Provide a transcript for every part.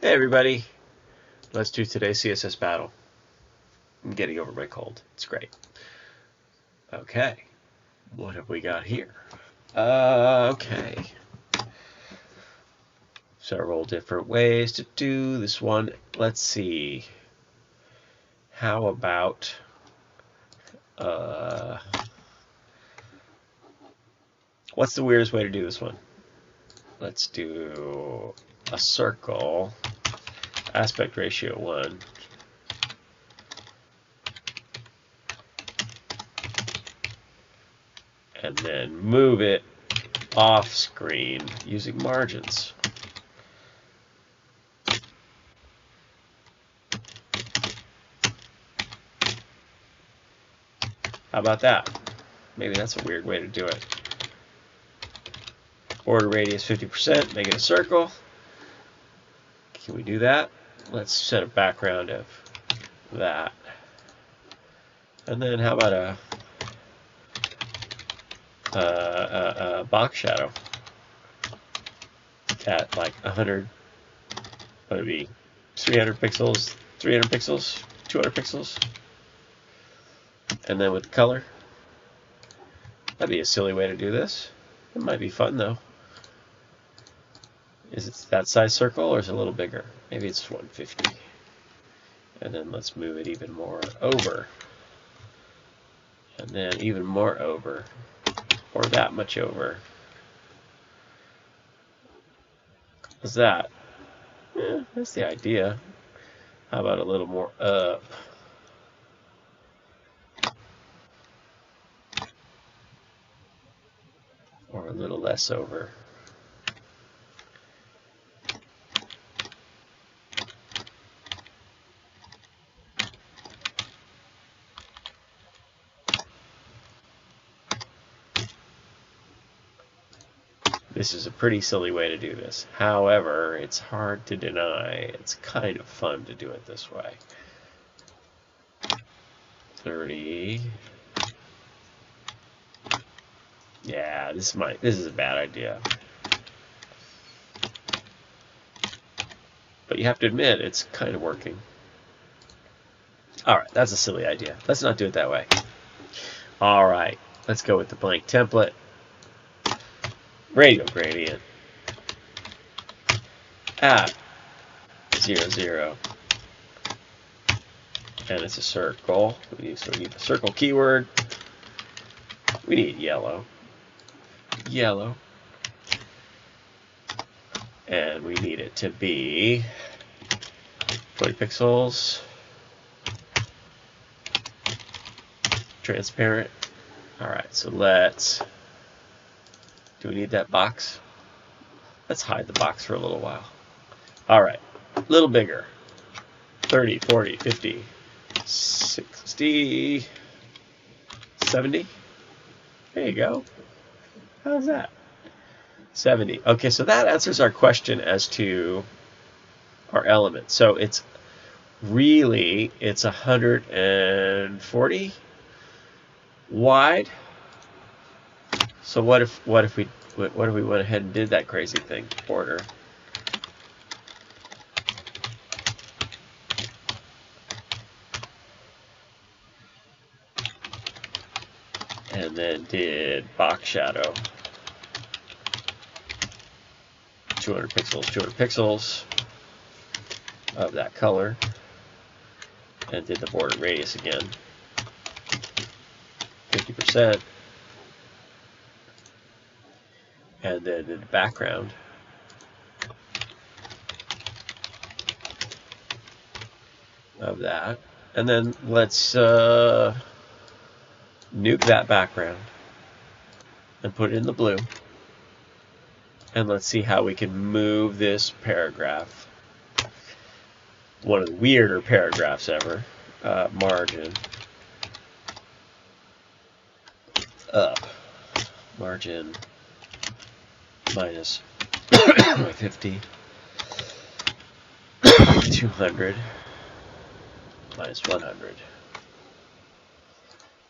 Hey everybody, let's do today's CSS Battle. I'm getting over my cold. It's great. Okay, what have we got here? Okay. Several different ways to do this one. Let's see. How about what's the weirdest way to do this one? Let's do a circle, aspect ratio 1. And then move it off screen using margins. How about that? Maybe that's a weird way to do it. Border radius 50%, make it a circle. Can we do that? Let's set a background of that. And then how about a box shadow at like 100, what would it be, 300 pixels, 300 pixels, 200 pixels. And then with color. That'd be a silly way to do this. It might be fun though. Is it that size circle or is it a little bigger? Maybe it's 150. And then let's move it even more over. And then even more over. Or that much over. What's that? Yeah, that's the idea. How about a little more up? Or a little less over. This is a pretty silly way to do this. However, it's hard to deny. It's kind of fun to do it this way. 30. Yeah, this is a bad idea. But you have to admit, it's kind of working. Alright, that's a silly idea. Let's not do it that way. Alright, let's go with the blank template. Radial gradient at 0, 0. And it's a circle. So we need the circle keyword. We need yellow. Yellow. And we need it to be 20 pixels. Transparent. Alright, so let's... Do we need that box? Let's hide the box for a little while. Alright, a little bigger. 30, 40, 50, 60, 70. There you go. How's that? 70. Okay, so that answers our question as to our element. So it's 140 wide. So what if we went ahead and did that crazy thing? Border. And then did box shadow. 200 pixels of that color. And did the border radius again. 50%. And then in the background, of that. And then let's nuke that background and put it in the blue. And let's see how we can move this paragraph. One of the weirder paragraphs ever. Margin up. Margin minus 50, 200, minus 100.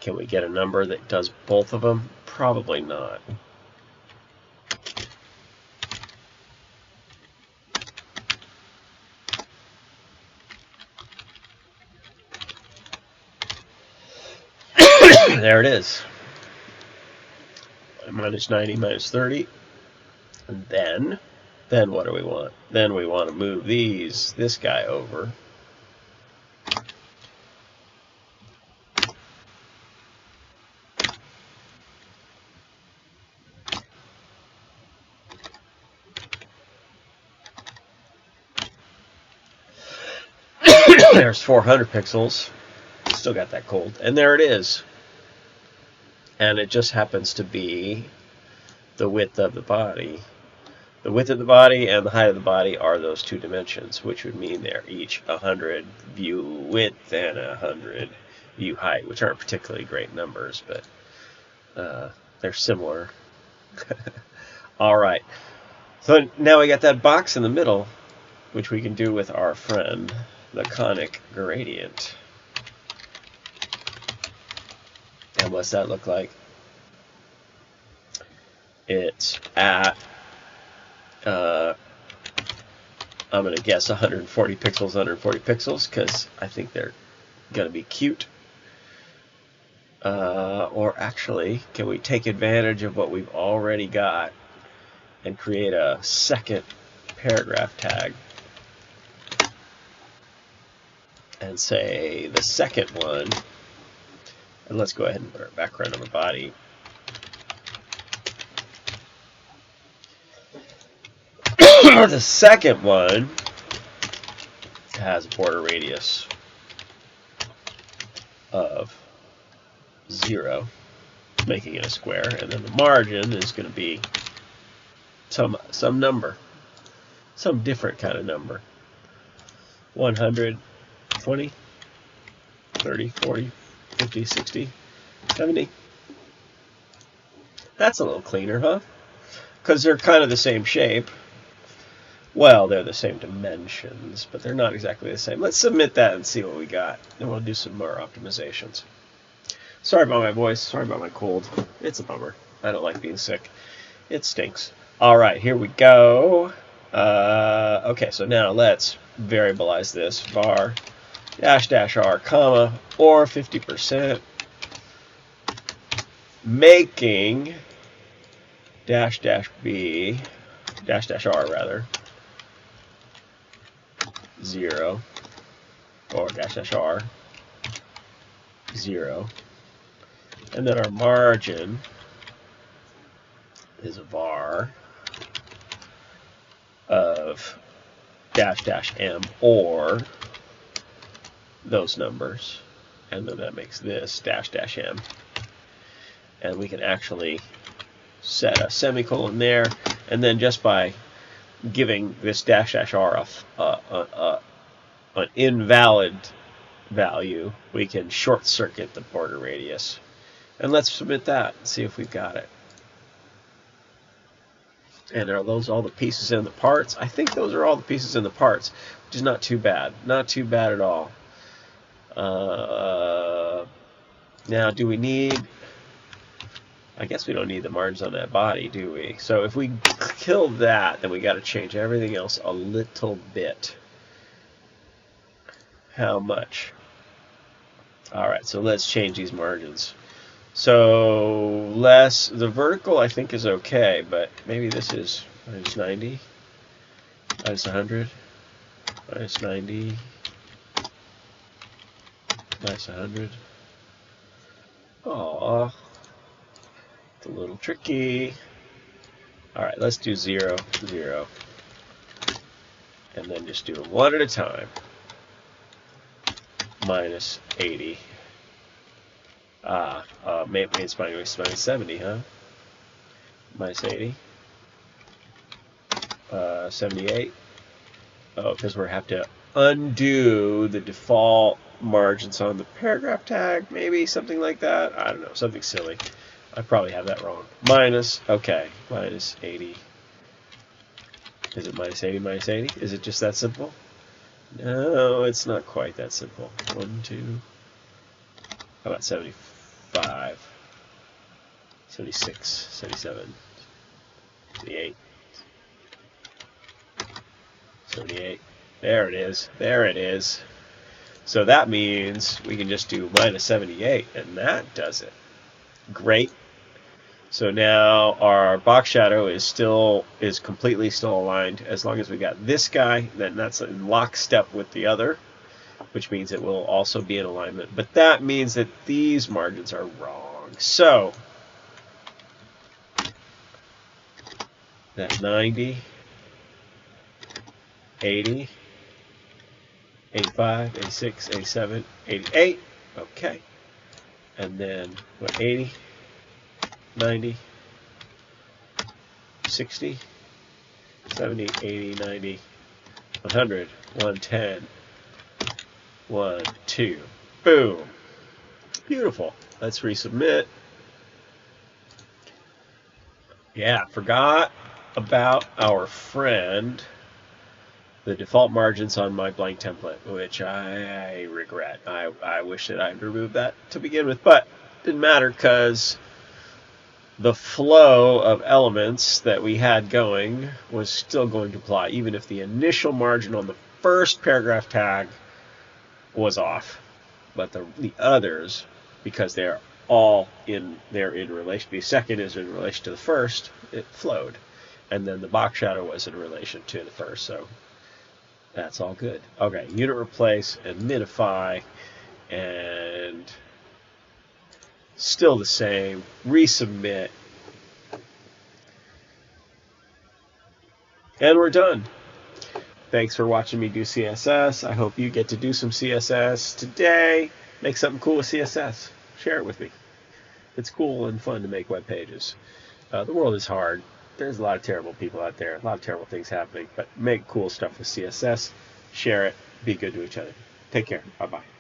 Can we get a number that does both of them? Probably not. There it is. Minus 90, minus 30. And then what do we want? Then we want to move this guy over. There's 400 pixels. Still got that cold. And there it is. And it just happens to be the width of the body. The width of the body and the height of the body are those two dimensions, which would mean they're each 100 view width and 100 view height, which aren't particularly great numbers, but they're similar. All right. So now we got that box in the middle, which we can do with our friend, the conic gradient. And what's that look like? It's at, I'm going to guess 140 pixels, because I think they're going to be cute. Or actually, can we take advantage of what we've already got and create a second paragraph tag? And say the second one, and let's go ahead and put our background on the body. The second one has a border radius of 0, making it a square, and then the margin is going to be some number, some different kind of number. 100, 20, 30, 40, 50, 60, 70. That's a little cleaner, huh? Because they're kind of the same shape. Well, they're the same dimensions, but they're not exactly the same. Let's submit that and see what we got. And we'll do some more optimizations. Sorry about my voice. Sorry about my cold. It's a bummer. I don't like being sick. It stinks. All right, here we go. Okay, so now let's variabilize this. Var --r, comma, or 50%, making -b, -r rather, 0, or -r, 0. And then our margin is a var of -m, or those numbers, and then that makes this -m, and we can actually set a semicolon there, and then just by giving this -r an invalid value, we can short circuit the border radius. And let's submit that and see if we've got it. And are those all the pieces in the parts? I think those are all the pieces in the parts, which is not too bad. Not too bad at all. Now, do we need... I guess we don't need the margins on that body, do we? So if we kill that, then we got to change everything else a little bit. How much? All right, so let's change these margins. So the vertical I think is okay, but maybe this is -90, -100, -90, -100. Aww, it's a little tricky. All right, let's do 0, 0, and then just do them one at a time. -80. Maybe it's -70, huh? -80. 78. Oh, because we have to undo the default margins on the paragraph tag, maybe something like that. I don't know, something silly. I probably have that wrong. Okay, -80. Is it -80, -80? Is it just that simple? No, it's not quite that simple. 1, 2. How about 75? 76, 77, 78, 78. There it is. There it is. So that means we can just do -78, and that does it. Great. So now our box shadow is completely still aligned. As long as we got this guy, then that's in lockstep with the other, which means it will also be in alignment. But that means that these margins are wrong. So that 90, 80, 85, 86, 87, 88. Okay. And then what, 80, 90, 60, 70, 80, 90, 100, 110, 1, 2. Boom. Beautiful. Let's resubmit. Yeah, forgot about our friend, the default margins on my blank template, which I regret. I wish that I'd removed that to begin with, but didn't matter because the flow of elements that we had going was still going to apply, even if the initial margin on the first paragraph tag was off. But the others, because they're in relation, the second is in relation to the first, it flowed. And then the box shadow was in relation to the first, so that's all good. Okay, unit replace and minify, and still the same. Resubmit. And we're done. Thanks for watching me do CSS. I hope you get to do some CSS today. Make something cool with CSS. Share it with me. It's cool and fun to make web pages. The world is hard. There's a lot of terrible people out there, a lot of terrible things happening, but make cool stuff with CSS. Share it. Be good to each other. Take care. Bye-bye.